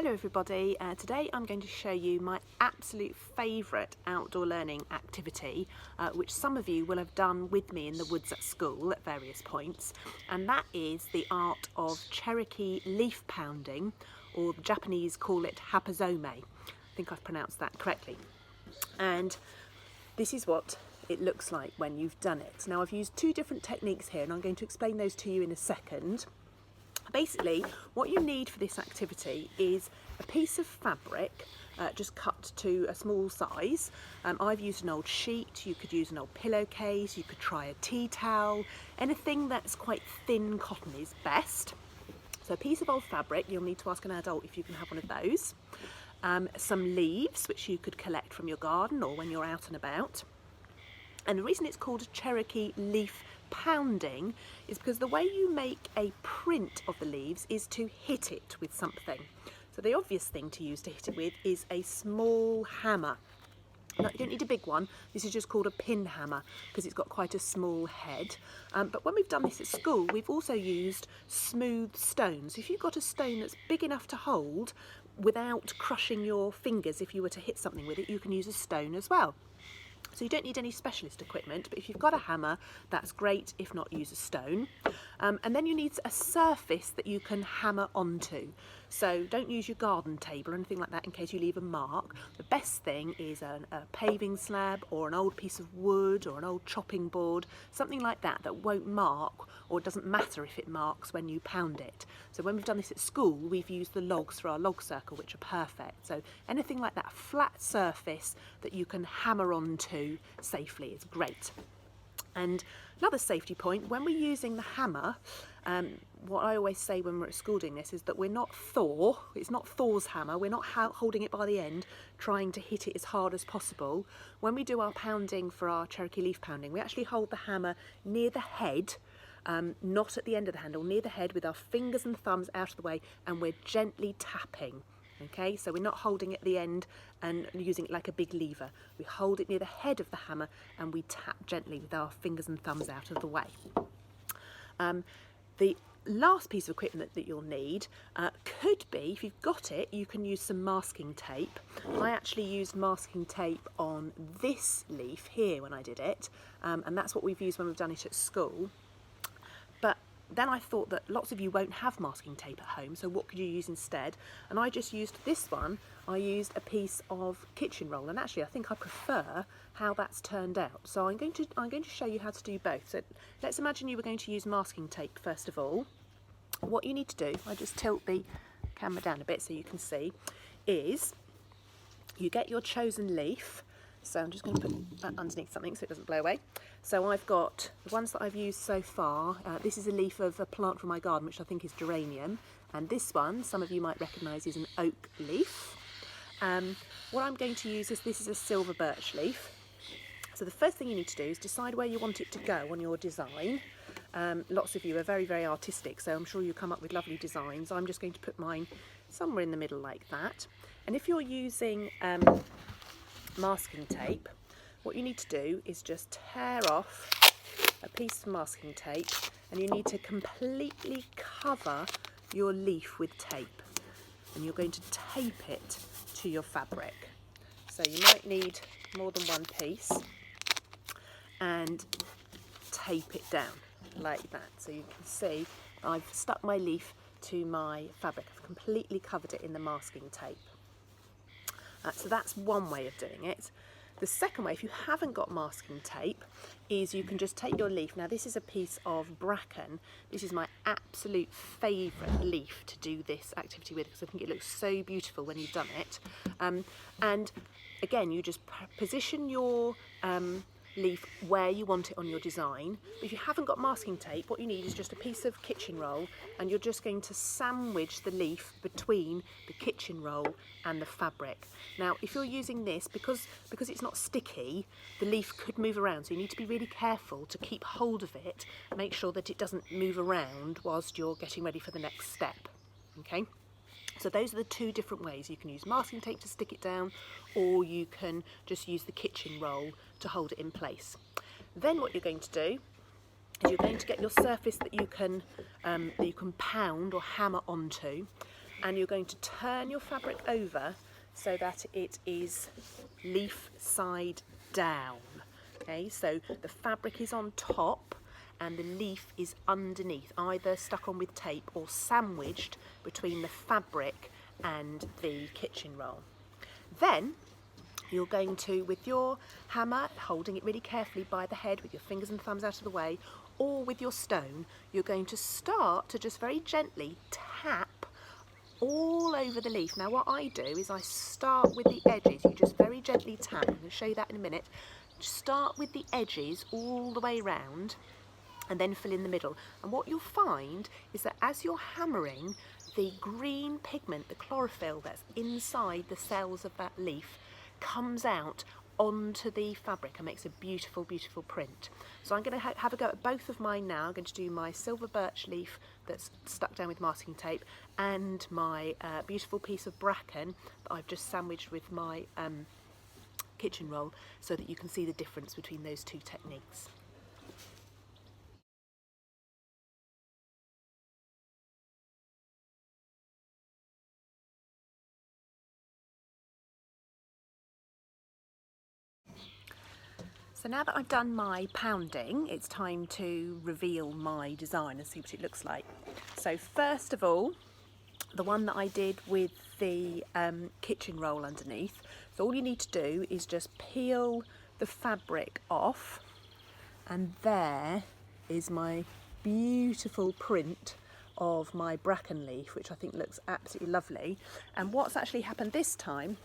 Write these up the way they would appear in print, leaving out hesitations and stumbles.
Hello everybody, today I'm going to show you my absolute favourite outdoor learning activity, which some of you will have done with me in the woods at school at various points, and that is the art of Cherokee leaf pounding, or the Japanese call it Hapa Zome. I think I've pronounced that correctly. And this is what it looks like when you've done it. Now I've used two different techniques here and I'm going to explain those to you in a second. Basically, what you need for this activity is a piece of fabric just cut to a small size. I've used an old sheet, you could use an old pillowcase, you could try a tea towel, anything that's quite thin cotton is best. So a piece of old fabric, you'll need to ask an adult if you can have one of those. Some leaves, which you could collect from your garden or when you're out and about. And the reason it's called Cherokee leaf pounding is because the way you make a print of the leaves is to hit it with something. So the obvious thing to use to hit it with is a small hammer. Now, you don't need a big one, this is just called a pin hammer because it's got quite a small head. But when we've done this at school, we've also used smooth stones. If you've got a stone that's big enough to hold without crushing your fingers, if you were to hit something with it, you can use a stone as well. So you don't need any specialist equipment, but if you've got a hammer, that's great. If not, use a stone. And then you need a surface that you can hammer onto. So don't use your garden table or anything like that in case you leave a mark. The best thing is a paving slab or an old piece of wood or an old chopping board, something like that that won't mark, or it doesn't matter if it marks when you pound it. So when we've done this at school, we've used the logs for our log circle, which are perfect. So anything like that, a flat surface that you can hammer onto safely is great. And another safety point, when we're using the hammer, what I always say when we're at school doing this is that we're not Thor, it's not Thor's hammer, we're not holding it by the end, trying to hit it as hard as possible. When we do our pounding for our Cherokee leaf pounding, we actually hold the hammer near the head, not at the end of the handle, near the head with our fingers and thumbs out of the way, and we're gently tapping. Okay, so we're not holding it at the end and using it like a big lever. We hold it near the head of the hammer and we tap gently with our fingers and thumbs out of the way. The last piece of equipment that you'll need could be, if you've got it, you can use some masking tape. I actually used masking tape on this leaf here when I did it, and that's what we've used when we've done it at school. But then I thought that lots of you won't have masking tape at home, so what could you use instead? And I just used this one. I used a piece of kitchen roll, and actually I think I prefer how that's turned out. So I'm going to show you how to do both. So let's imagine you were going to use masking tape first of all. What you need to do, I just tilt the camera down a bit so you can see, is you get your chosen leaf. So I'm just going to put that underneath something so it doesn't blow away. So I've got the ones that I've used so far. This is a leaf of a plant from my garden, which I think is geranium. And this one, some of you might recognise, is an oak leaf. What I'm going to use is, this is a silver birch leaf. So the first thing you need to do is decide where you want it to go on your design. Lots of you are very, very artistic, so I'm sure you'll come up with lovely designs. I'm just going to put mine somewhere in the middle like that. And if you're using masking tape, what you need to do is just tear off a piece of masking tape, and you need to completely cover your leaf with tape, and you're going to tape it to your fabric. So you might need more than one piece, and tape it down like that. So you can see I've stuck my leaf to my fabric. I've completely covered it in the masking tape. So that's one way of doing it. The second way, if you haven't got masking tape, is you can just take your leaf. Now this is a piece of bracken. This is my absolute favourite leaf to do this activity with because I think it looks so beautiful when you've done it. And again, you just position your leaf where you want it on your design. But if you haven't got masking tape, what you need is just a piece of kitchen roll, and you're just going to sandwich the leaf between the kitchen roll and the fabric. Now if you're using this, because it's not sticky, the leaf could move around, so you need to be really careful to keep hold of it, make sure that it doesn't move around whilst you're getting ready for the next step. Okay, so those are the two different ways. You can use masking tape to stick it down, or you can just use the kitchen roll to hold it in place. Then what you're going to do is you're going to get your surface that you can pound or hammer onto, and you're going to turn your fabric over so that it is leaf side down. Okay, so the fabric is on top and the leaf is underneath, either stuck on with tape or sandwiched between the fabric and the kitchen roll. Then you're going to, with your hammer, holding it really carefully by the head with your fingers and thumbs out of the way, or with your stone, you're going to start to just very gently tap all over the leaf. Now what I do is I start with the edges. You just very gently tap. I'm going to show you that in a minute. Start with the edges all the way round and then fill in the middle. And what you'll find is that as you're hammering, the green pigment, the chlorophyll that's inside the cells of that leaf, comes out onto the fabric and makes a beautiful, beautiful print. So I'm going to have a go at both of mine now. I'm going to do my silver birch leaf that's stuck down with masking tape and my beautiful piece of bracken that I've just sandwiched with my kitchen roll, so that you can see the difference between those two techniques. So now that I've done my pounding, it's time to reveal my design and see what it looks like. So first of all, the one that I did with the kitchen roll underneath, so all you need to do is just peel the fabric off, and there is my beautiful print of my bracken leaf, which I think looks absolutely lovely. And what's actually happened this time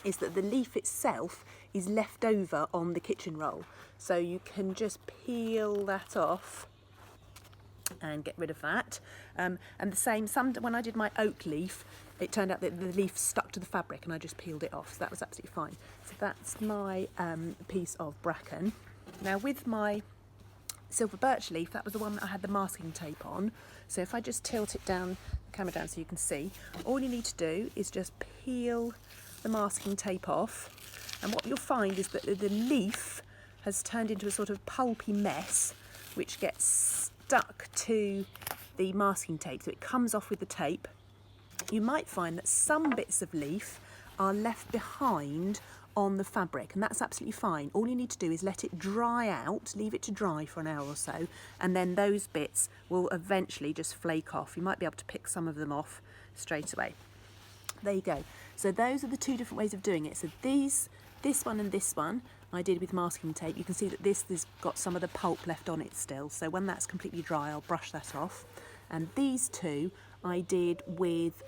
is that the leaf itself is left over on the kitchen roll, so you can just peel that off and get rid of that. And the same, when I did my oak leaf, it turned out that the leaf stuck to the fabric and I just peeled it off, so that was absolutely fine. So that's my piece of bracken. Now with my silver birch leaf, that was the one that I had the masking tape on, so if I just tilt it down, the camera down so you can see, all you need to do is just peel the masking tape off, and what you'll find is that the leaf has turned into a sort of pulpy mess which gets stuck to the masking tape, so it comes off with the tape. You might find that some bits of leaf are left behind on the fabric, and that's absolutely fine. All you need to do is let it dry out, leave it to dry for an hour or so, and then those bits will eventually just flake off. You might be able to pick some of them off straight away. There you go. So those are the two different ways of doing it. So this one and this one I did with masking tape. You can see that this has got some of the pulp left on it still, so when that's completely dry I'll brush that off. And these two I did with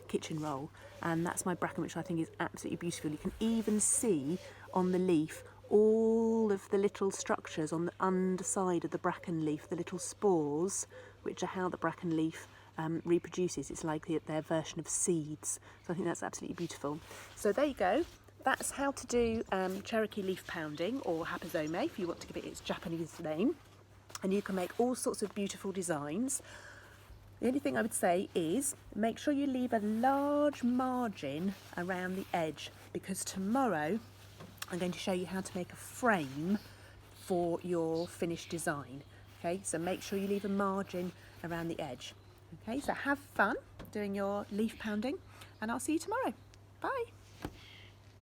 kitchen roll, and that's my bracken, which I think is absolutely beautiful. You can even see on the leaf all of the little structures on the underside of the bracken leaf, the little spores, which are how the bracken leaf reproduces. It's like their version of seeds. So I think that's absolutely beautiful. So there you go. That's how to do Cherokee leaf pounding, or Hapa Zome if you want to give it its Japanese name. And you can make all sorts of beautiful designs. The only thing I would say is make sure you leave a large margin around the edge, because tomorrow I'm going to show you how to make a frame for your finished design. Okay, so make sure you leave a margin around the edge. Okay, so have fun doing your leaf pounding, and I'll see you tomorrow. Bye.